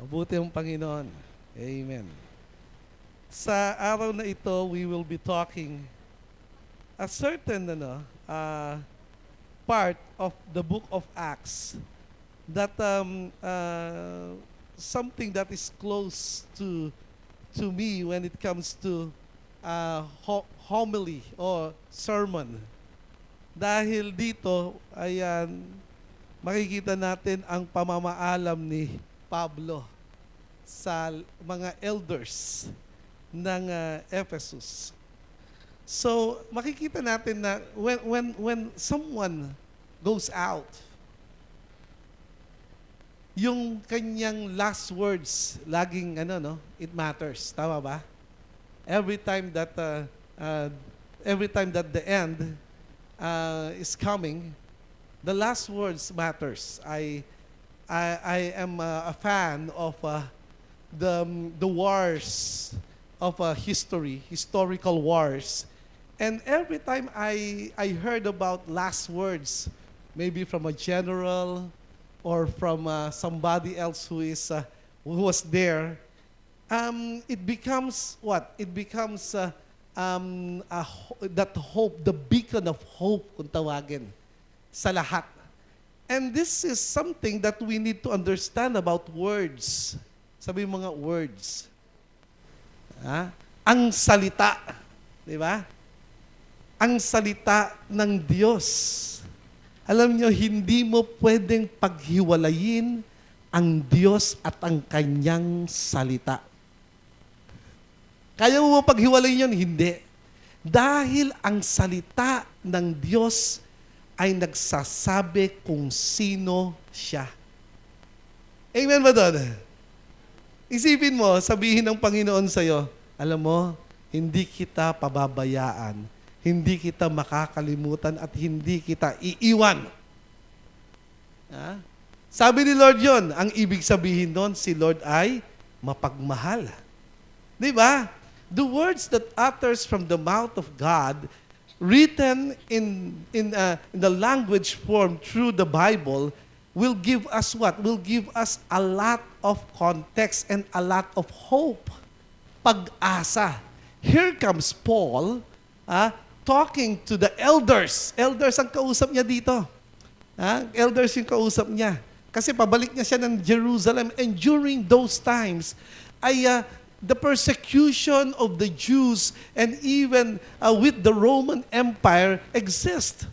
Mabuti ang Panginoon. Amen. Sa araw na ito, we will be talking a certain part of the book of Acts that something that is close to me when it comes to homily or sermon. Dahil dito, ayan, makikita natin ang pamamaalam ni Pablo sa mga elders ng Ephesus. So, makikita natin na when someone goes out, yung kanyang last words, laging it matters. Tama ba? Every time that the end is coming, the last words matters. I am a fan of the wars of historical wars. And every time I heard about last words, maybe from a general or from somebody else who was there, it becomes what? It becomes that hope, the beacon of hope kung tawagin sa lahat. And this is something that we need to understand about words. Sabi yung mga words. Ang salita, di ba? Ang salita ng Diyos. Alam nyo, hindi mo pwedeng paghiwalayin ang Diyos at ang kanyang salita. Kaya mo paghiwalayin yun? Hindi. Dahil ang salita ng Diyos ay nagsasabi kung sino siya. Amen ba doon? Isipin mo, sabihin ng Panginoon sa'yo, alam mo, hindi kita pababayaan, hindi kita makakalimutan at hindi kita iiwan. Sabi ni Lord yon, ang ibig sabihin doon, si Lord ay mapagmahal. Di ba? The words that utters from the mouth of God, written in the language form through the Bible, will give us what? Will give us a lot of context and a lot of hope. Pag-asa. Here comes Paul talking to the elders. Elders ang kausap niya dito. Elders yung kausap niya. Kasi pabalik niya siya ng Jerusalem. And during those times, the persecution of the Jews and even with the Roman Empire exist.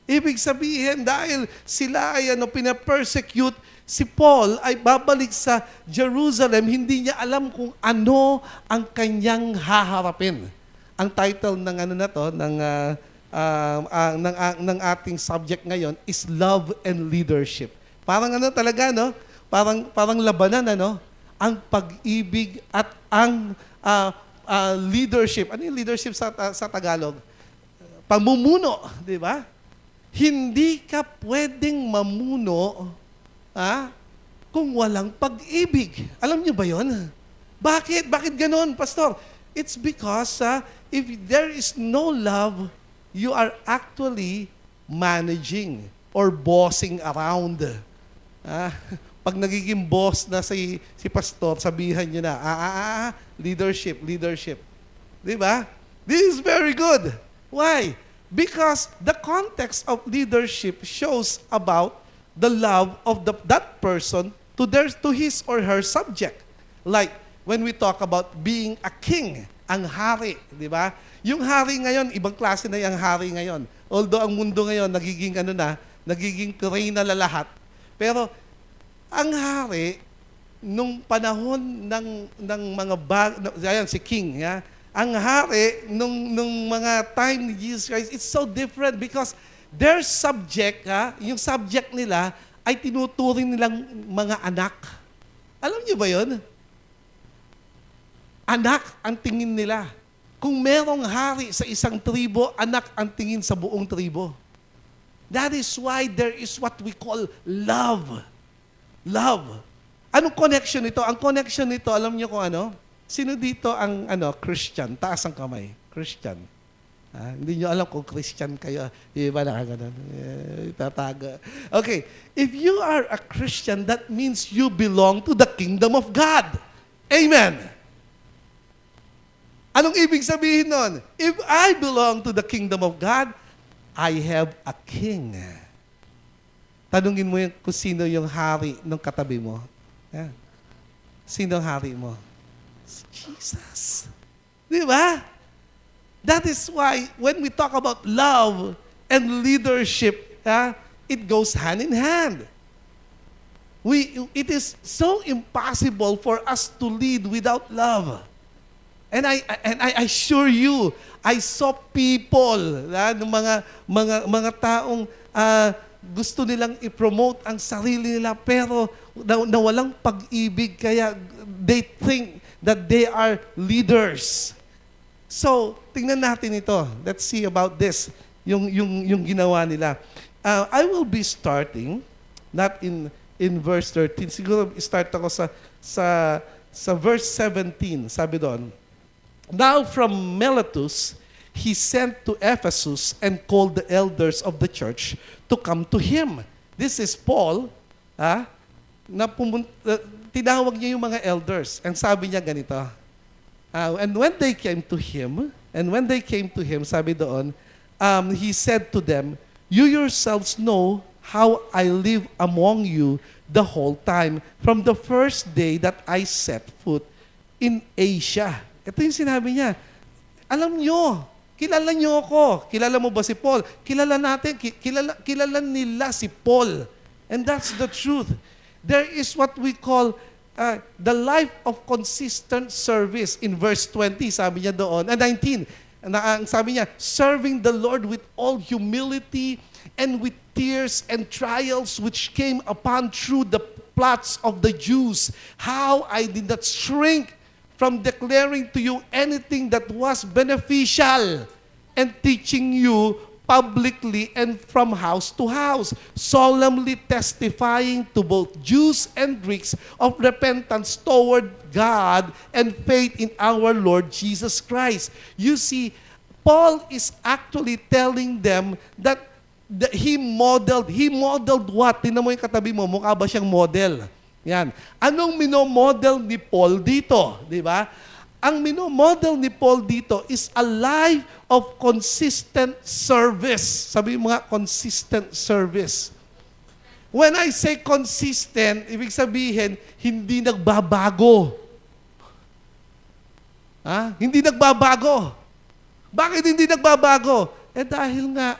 Ibig sabihin, dahil sila ay pinapersecute, si Paul ay babalik sa Jerusalem, hindi niya alam kung ano ang kanyang haharapin. Ang title ng ng ating subject ngayon is Love and Leadership. Parang talaga, Parang labanan, ang pag-ibig at ang leadership. Ano yung leadership sa Tagalog? Pamumuno, di ba? Hindi ka pwedeng mamuno kung walang pag-ibig. Alam niyo ba yon? Bakit? Bakit ganon, Pastor? It's because if there is no love, you are actually managing or bossing around. Pag nagiging boss na si Pastor, sabihan niyo na, leadership. Di ba? This is very good. Why? Because the context of leadership shows about the love of that person to his or her subject. Like, when we talk about being a king, ang hari, di ba? Yung hari ngayon, ibang klase na yung hari ngayon. Although ang mundo ngayon, nagiging reyna na lahat. Pero, ang hari, nung panahon ng mga ayan, si king, ang hari, nung mga time ni Jesus Christ, it's so different because their subject, yung subject nila, ay tinuturing nilang mga anak. Alam niyo ba yun? Anak ang tingin nila. Kung merong hari sa isang tribo, anak ang tingin sa buong tribo. That is why there is what we call love. Love. Anong connection nito? Ang connection nito, alam niyo kung ano? Sino dito ang Christian? Taas ang kamay. Christian. Hindi nyo alam kung Christian kayo. Yung iba nakaganon. Tataga. Okay. If you are a Christian, that means you belong to the kingdom of God. Amen. Anong ibig sabihin nun? If I belong to the kingdom of God, I have a king. Tanungin mo yung, kung sino yung hari ng katabi mo. Yan. Sino ang hari mo? Si Jesus. Di ba? That is why when we talk about love and leadership, it goes hand in hand. It is so impossible for us to lead without love. And I assure you, I saw people, ng mga taong gusto nilang i-promote ang sarili nila pero na walang pag-ibig kaya they think that they are leaders. So, tingnan natin ito. Let's see about this, yung ginawa nila. I will be starting, not in verse 13. Siguro start ako sa verse 17. Sabi doon, now from Miletus, he sent to Ephesus and called the elders of the church to come to him. This is Paul, tinawag niya yung mga elders. And sabi niya ganito, and when they came to him, sabi doon, he said to them, you yourselves know how I live among you the whole time from the first day that I set foot in Asia. Ito yung sinabi niya. Alam nyo, kilala nyo ako. Kilala mo ba si Paul? Kilala natin, kilala nila si Paul. And that's the truth. There is what we call the life of consistent service. In verse 20, sabi niya doon, 19, sabi niya, serving the Lord with all humility and with tears and trials which came upon through the plots of the Jews. How I did not shrink from declaring to you anything that was beneficial and teaching you publicly and from house to house, solemnly testifying to both Jews and Greeks of repentance toward God and faith in our Lord Jesus Christ. You see, Paul is actually telling them that he modeled what? Tingnan mo yung katabi mo, mukha ba siyang model? Yan. Anong minomodel ni Paul dito? Di ba? Ang minomodel ni Paul dito is a life of consistent service. Sabi mo nga, consistent service. When I say consistent, ibig sabihin, hindi nagbabago. Hindi nagbabago. Bakit hindi nagbabago? Dahil nga,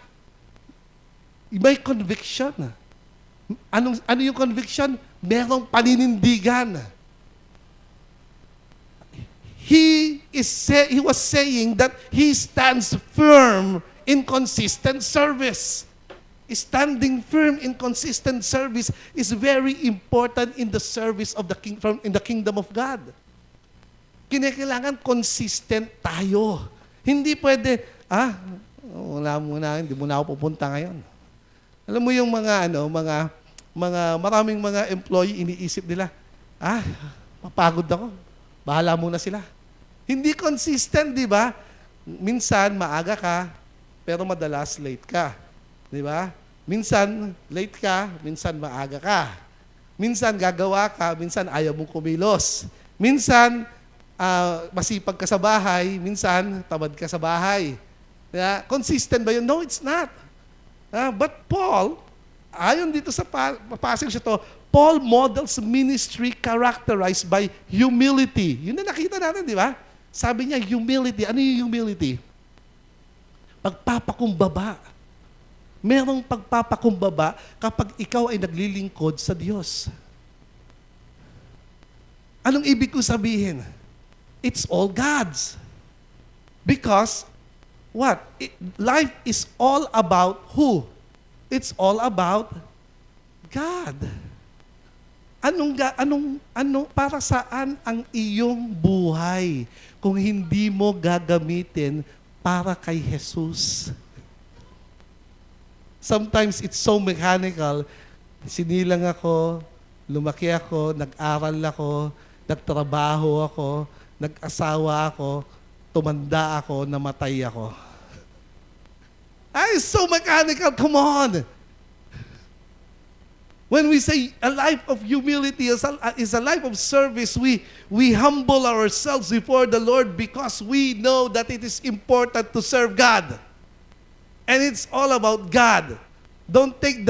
may conviction. Ano yung conviction? Merong paninindigan. He was saying that he stands firm in consistent service. Standing firm in consistent service is very important in the service of in the kingdom of God. Kinakailangan consistent tayo. Hindi pwede, wala muna, hindi muna ako pupunta ngayon. Alam mo yung maraming mga employee, iniisip nila, mapagod ako. Bahala muna sila. Hindi consistent, di ba? Minsan, maaga ka, pero madalas late ka. Di ba? Minsan, late ka, minsan maaga ka. Minsan, gagawa ka, minsan ayaw mong kumilos. Minsan, masipag ka sa bahay, minsan, tamad ka sa bahay. Yeah? Consistent ba yun? No, it's not. But Paul, ayon dito sa passage ito, Paul models ministry characterized by humility. Yun na nakita natin, di ba? Sabi niya, humility. Ano yung humility? Pagpapakumbaba. Merong pagpapakumbaba kapag ikaw ay naglilingkod sa Diyos. Anong ibig ko sabihin? It's all God's. Because, what? Life is all about who? It's all about God. Para saan ang iyong buhay kung hindi mo gagamitin para kay Jesus? Sometimes it's so mechanical. Sinilang ako, lumaki ako, nag-aral ako, nagtrabaho ako, nag-asawa ako, tumanda ako, namatay ako. It's so mechanical. Come on. When we say a life of humility is a life of service, we humble ourselves before the Lord because we know that it is important to serve God. And it's all about God. Don't take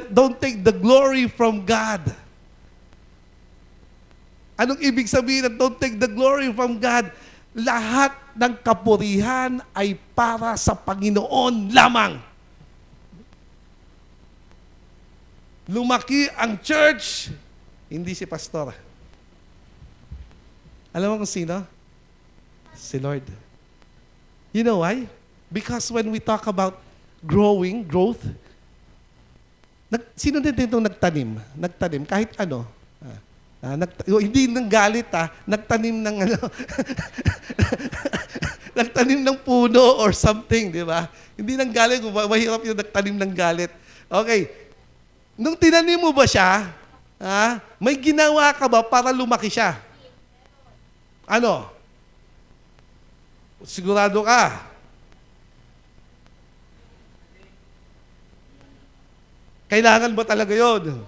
don't take the glory from God. Anong ibig sabihin ng don't take the glory from God? Lahat ng kapurihan ay para sa Panginoon lamang. Lumaki ang church, hindi si pastor. Alam mo kung sino? Si Lord. You know why? Because when we talk about growth, sino din itong nagtanim? Nagtanim, kahit ano. Hindi nang galit nagtanim ng ano, nagtanim ng puno or something, di ba? Hindi nang galit, mahirap yung nagtanim ng galit. Okay, nung tinanim mo ba siya, may ginawa ka ba para lumaki siya? Ano? Sigurado ka? Kailangan ba talaga yun?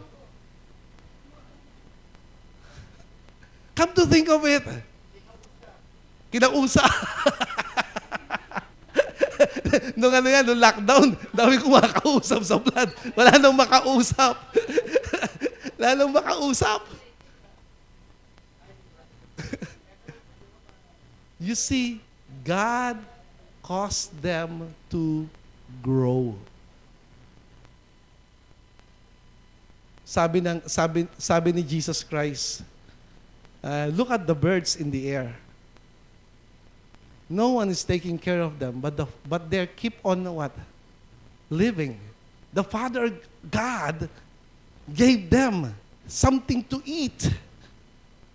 Come to think of it. Kinausap. Nung nung lockdown, dami ko makausap sa vlog. Wala nang makausap. Wala nang makausap. You see, God caused them to grow. Sabi ni Jesus Christ, look at the birds in the air. No one is taking care of them, but they keep on what? Living. The Father God gave them something to eat.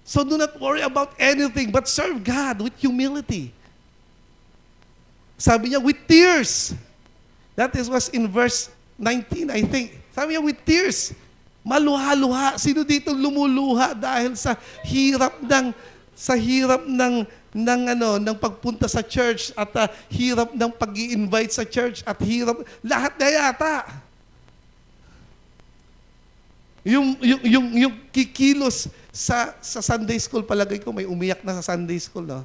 So do not worry about anything, but serve God with humility. Sabi niya, with tears. That was in verse 19, I think. Sabi niya, with tears. Maluha-luha. Sino dito lumuluha dahil sa hirap ng pagpunta sa church at hirap ng pag-i-invite sa church at hirap lahat na yata. Yung kikilos sa Sunday school, palagay ko may umiyak na sa Sunday school, no?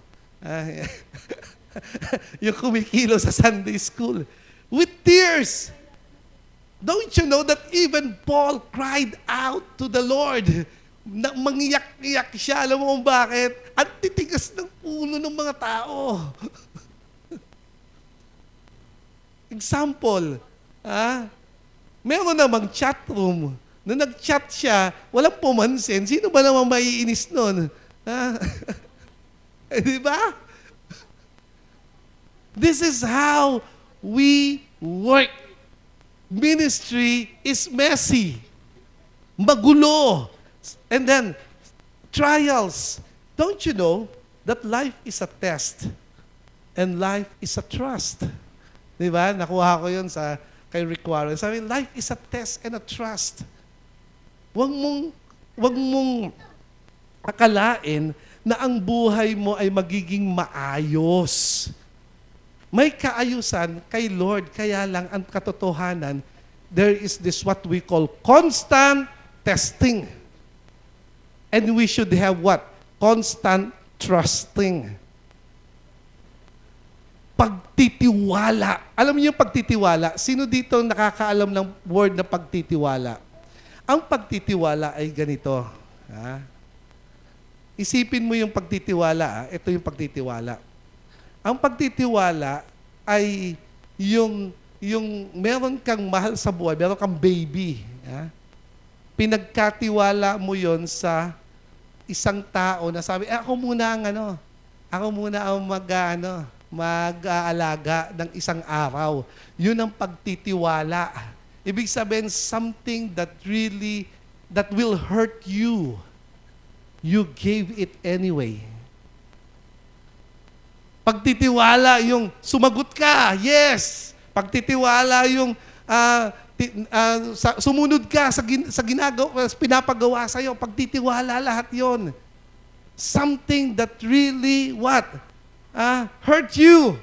Yung kumikilos sa Sunday school with tears. Don't you know that even Paul cried out to the Lord? Mangiyak-iyak siya. Alam mo kung bakit? Ang titigas ng ulo ng mga tao. Example, meron namang chat room. Nung nag-chat siya, walang pumansin. Sino ba naman maiinis nun? Di ba? This is how we work. Ministry is messy, magulo, and then trials. Don't you know that life is a test and life is a trust? Di ba? Nakuha ko yun kay Rick Warren. Sabi, life is a test and a trust. Wag mong akalain na ang buhay mo ay magiging maayos. May kaayusan kay Lord, kaya lang ang katotohanan, there is this what we call constant testing. And we should have what? Constant trusting. Pagtitiwala. Alam niyo yung pagtitiwala? Sino dito nakakaalam ng word na pagtitiwala? Ang pagtitiwala ay ganito. Isipin mo yung pagtitiwala. Ito yung pagtitiwala. Ang pagtitiwala ay yung meron kang mahal sa buhay, meron kang baby. Pinagkatiwala mo yon sa isang tao na sabi, ako muna ang mag-aalaga ng isang araw. Yun ang pagtitiwala. Ibig sabihin, something that will hurt you. You gave it anyway. Pagtitiwala yung sumagot ka, yes. Pagtitiwala yung sumunod ka sa ginagawa, pinapagawa sa'yo. Pagtitiwala lahat yon. Something that really what? Hurt you.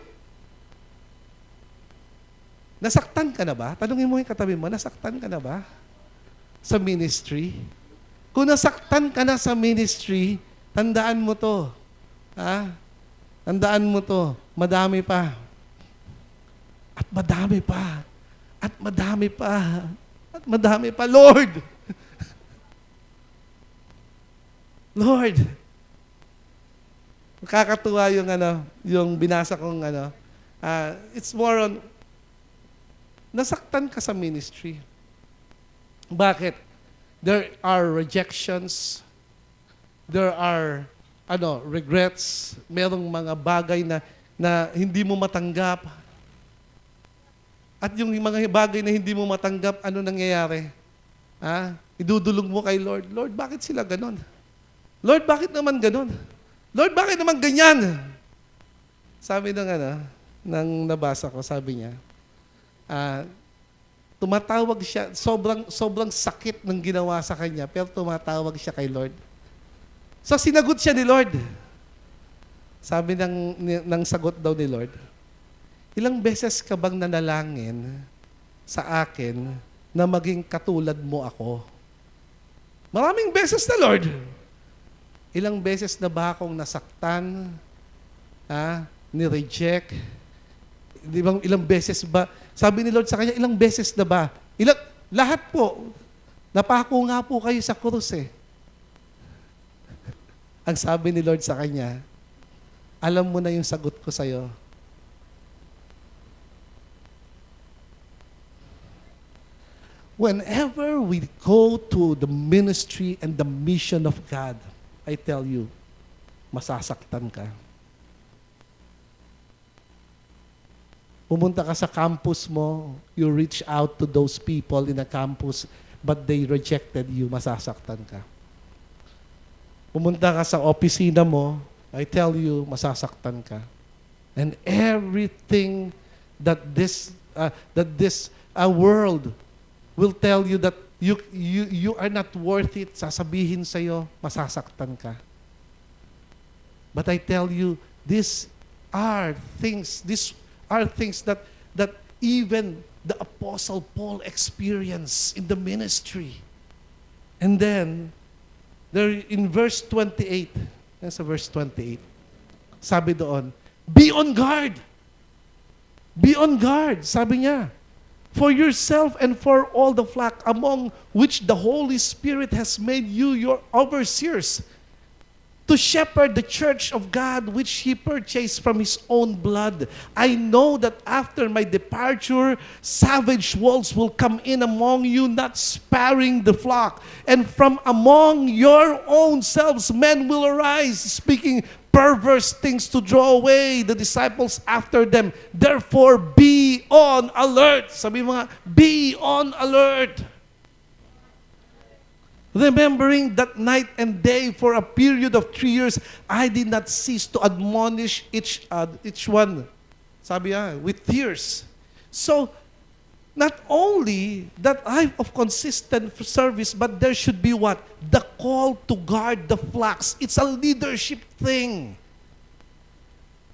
Nasaktan ka na ba? Tanungin mo yung katabi mo, nasaktan ka na ba? Sa ministry? Kung nasaktan ka na sa ministry, tandaan mo to. Ha? Tandaan mo to. Madami pa. At madami pa. At madami pa. At madami pa. Lord! Lord! Nakakatuwa yung binasa kong it's more on, nasaktan ka sa ministry. Bakit? There are rejections. There are regrets. Merong mga bagay na hindi mo matanggap. At yung mga bagay na hindi mo matanggap, ano nangyayari? Idudulog mo kay Lord. Lord, bakit sila ganon? Lord, bakit naman ganon? Lord, bakit naman ganyan? Sabi ng nabasa ko, sabi niya, tumatawag siya, sobrang sakit ng ginawa sa kanya, pero tumatawag siya kay Lord. So sinagot siya ni Lord. Sabi ng sagot daw ni Lord, ilang beses ka bang nanalangin sa akin na maging katulad mo ako? Maraming beses na, Lord. Ilang beses na ba akong nasaktan, ni-reject? Ilang beses ba? Sabi ni Lord sa kanya, ilang beses na ba? Lahat po. Napako nga po kayo sa krus eh. Ang sabi ni Lord sa kanya, alam mo na yung sagot ko sa'yo. Whenever we go to the ministry and the mission of God, I tell you, masasaktan ka. Pumunta ka sa campus mo, you reach out to those people in the campus, but they rejected you, masasaktan ka. Pumunta ka sa opisina mo, I tell you, masasaktan ka. And everything that this world will tell you that you are not worth it, sasabihin sa'yo, masasaktan ka. But I tell you, these are things that even the Apostle Paul experienced in the ministry. And then, there in verse 28, nasa verse 28, sabi doon, be on guard. Be on guard, sabi niya. For yourself and for all the flock among which the Holy Spirit has made you your overseers, to shepherd the church of God which He purchased from His own blood. I know that after my departure, savage wolves will come in among you, not sparing the flock. And from among your own selves men will arise, speaking perverse things to draw away the disciples after them. Therefore, be on alert. Sabi mo nga, be on alert. Remembering that night and day for a period of 3 years, I did not cease to admonish each one. Sabi niya, with tears. So, not only that life of consistent service, but there should be what? The call to guard the flocks. It's a leadership thing.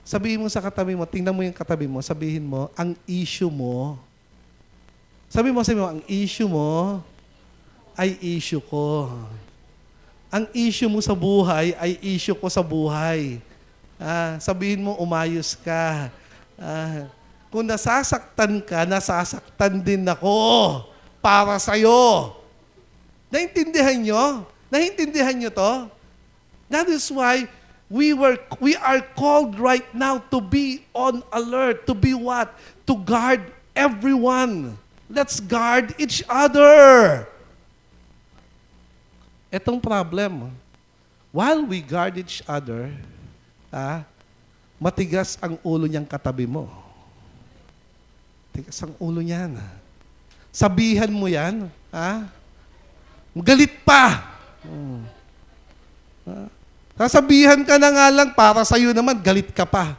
Sabihin mo sa katabi mo, tingnan mo yung katabi mo, sabihin mo, ang issue mo, sabihin mo, ang issue mo ay issue ko. Ang issue mo sa buhay ay issue ko sa buhay. Sabihin mo, umayos ka. Kung nasasaktan ka, nasasaktan din ako para sa'yo. Naintindihan nyo? Naintindihan nyo to? That is why we are called right now to be on alert. To be what? To guard everyone. Let's guard each other. Etong problem, while we guard each other, matigas ang ulo niyang katabi mo. Tigas ang ulo niyan. Sabihan mo yan, galit pa. Sasabihan ka na nga lang, para sa'yo naman, galit ka pa.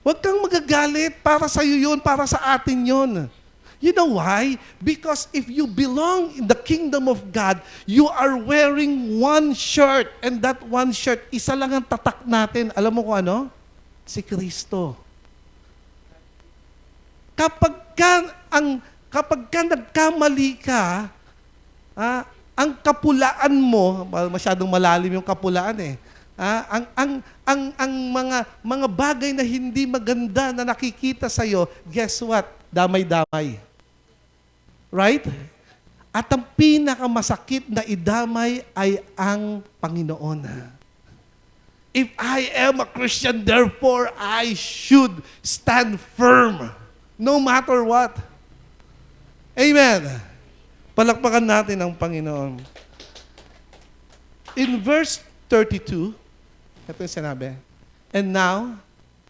Huwag kang magagalit, para sa'yo yun, para sa atin yun. You know why? Because if you belong in the kingdom of God, you are wearing one shirt, and that one shirt, isa lang ang tatak natin. Alam mo kung ano? Si Kristo. Kapag ka nagkamali ka, ang kapulaan mo, masyadong malalim yung kapulaan eh. Ang mga bagay na hindi maganda na nakikita sa iyo, guess what? Damay-damay. Right? At ang pinakamasakit na idamay ay ang Panginoon. If I am a Christian, therefore I should stand firm no matter what. Amen. Palakpakan natin ang Panginoon. In verse 32, ito yung sinabi, and now,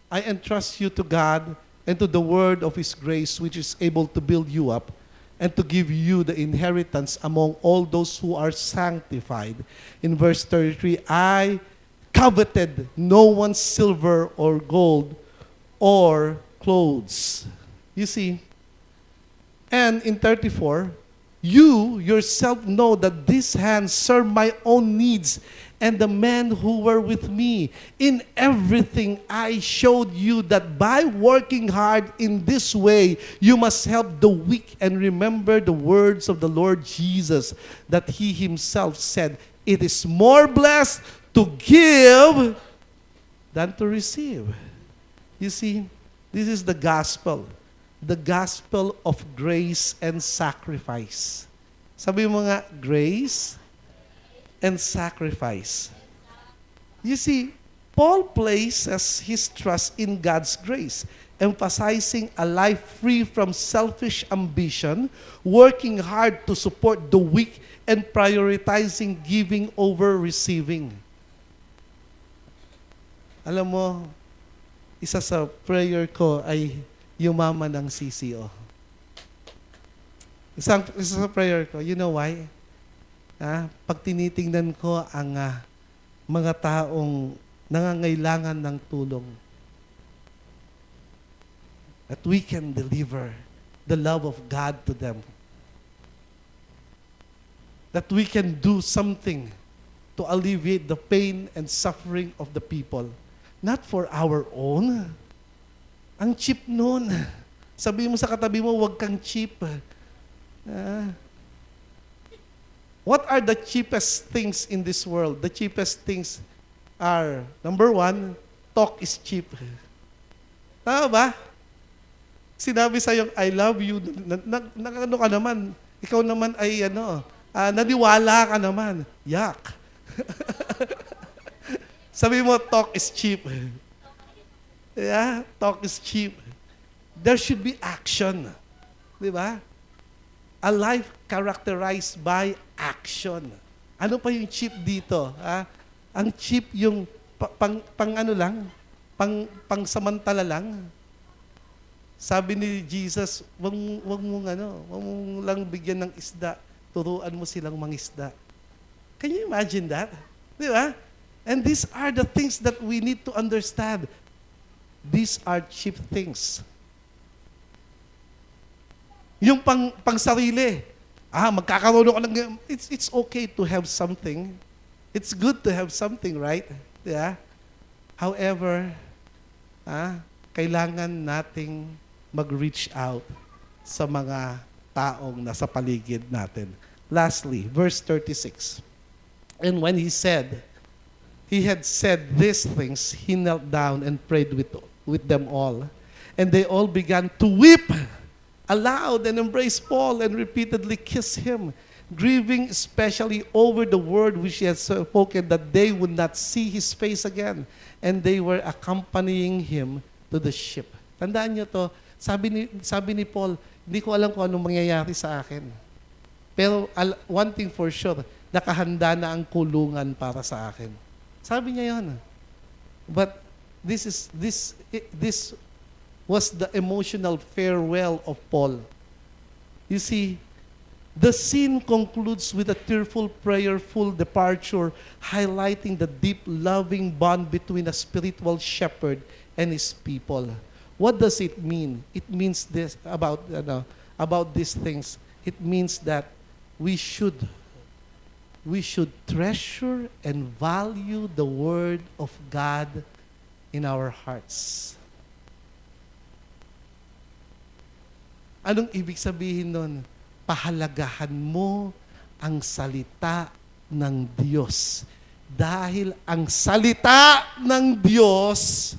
I entrust you to God and to the word of His grace, which is able to build you up and to give you the inheritance among all those who are sanctified. In verse 33, I coveted no one's silver or gold or clothes. You see? And in 34, you yourself know that these hands serve my own needs and the men who were with me. In everything I showed you that by working hard in this way, you must help the weak and remember the words of the Lord Jesus, that He Himself said, it is more blessed to give than to receive. You see, this is the gospel of grace and sacrifice. Sabi mo nga, grace and sacrifice. You see, Paul places his trust in God's grace, emphasizing a life free from selfish ambition, working hard to support the weak, and prioritizing giving over receiving. Alam mo, isa sa prayer ko ay yumaman ng CCO. Isa sa prayer ko, you know why? Pag tinitingnan ko ang mga taong nangangailangan ng tulong, that we can deliver the love of God to them. That we can do something to alleviate the pain and suffering of the people. Not for our own. Ang cheap nun. Sabi mo sa katabi mo, huwag kang cheap. What are the cheapest things in this world? The cheapest things are, number one, talk is cheap. Tama ba? Sinabi sa'yo, I love you. Ano ka naman? Ikaw naman ay naniwala ka naman. Yak. Sabi mo, talk is cheap. Yeah, talk is cheap. There should be action. Di ba? A life characterized by action. Ano pa yung cheap dito? Ang cheap yung pang samantala lang. Sabi ni Jesus, wag mong lang bigyan ng isda, turuan mo silang mangisda. Can you imagine that? Di ba? And these are the things that we need to understand. These are cheap things. Yung pang sarili. Magkakaroon ko ng... It's okay to have something. It's good to have something, right? Yeah? However, kailangan nating mag-reach out sa mga taong nasa paligid natin. Lastly, verse 36. And when he had said these things, he knelt down and prayed with them all. And they all began to weep aloud and embrace Paul and repeatedly kiss him, grieving especially over the word which he had spoken, that they would not see his face again. And they were accompanying him to the ship. Tandaan niyo to, sabi ni Paul, hindi ko alam kung anong mangyayari sa akin. Pero one thing for sure, nakahanda na ang kulungan para sa akin. Sabi niya yun. But this was the emotional farewell of Paul. You see, the scene concludes with a tearful, prayerful departure, highlighting the deep, loving bond between a spiritual shepherd and his people. What does it mean? It means this about these things. It means that we should treasure and value the Word of God in our hearts. Anong ibig sabihin nun? Pahalagahan mo ang salita ng Diyos. Dahil ang salita ng Diyos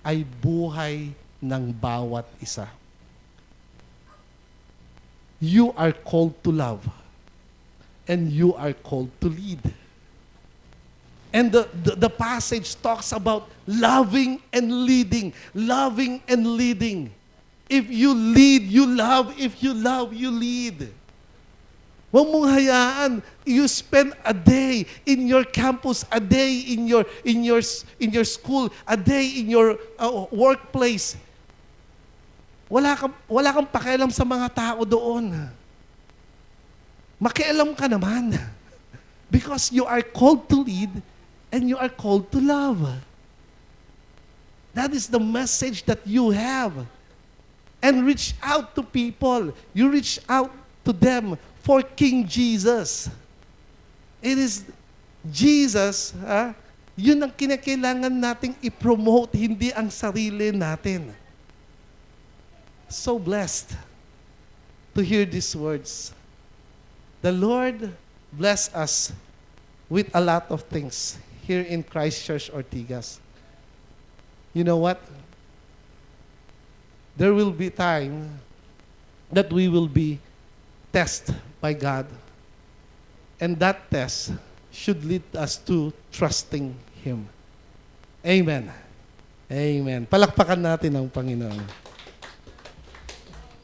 ay buhay ng bawat isa. You are called to love. And you are called to lead. And the passage talks about loving and leading. Loving and leading. If you lead, you love. If you love, you lead. Huwag mong hayaan. You spend a day in your campus, a day in your school, a day in your workplace. Wala kang pakialam sa mga tao doon. Makialam ka naman. Because you are called to lead and you are called to love. That is the message that you have. And reach out to people. You reach out to them for King Jesus. It is Jesus, yun ang kinakailangan nating i-promote, hindi ang sarili natin. So blessed to hear these words. The Lord bless us with a lot of things here in Christchurch Ortigas. You know what? There will be time that we will be tested by God. And that test should lead us to trusting Him. Amen. Amen. Palakpakan natin ang Panginoon.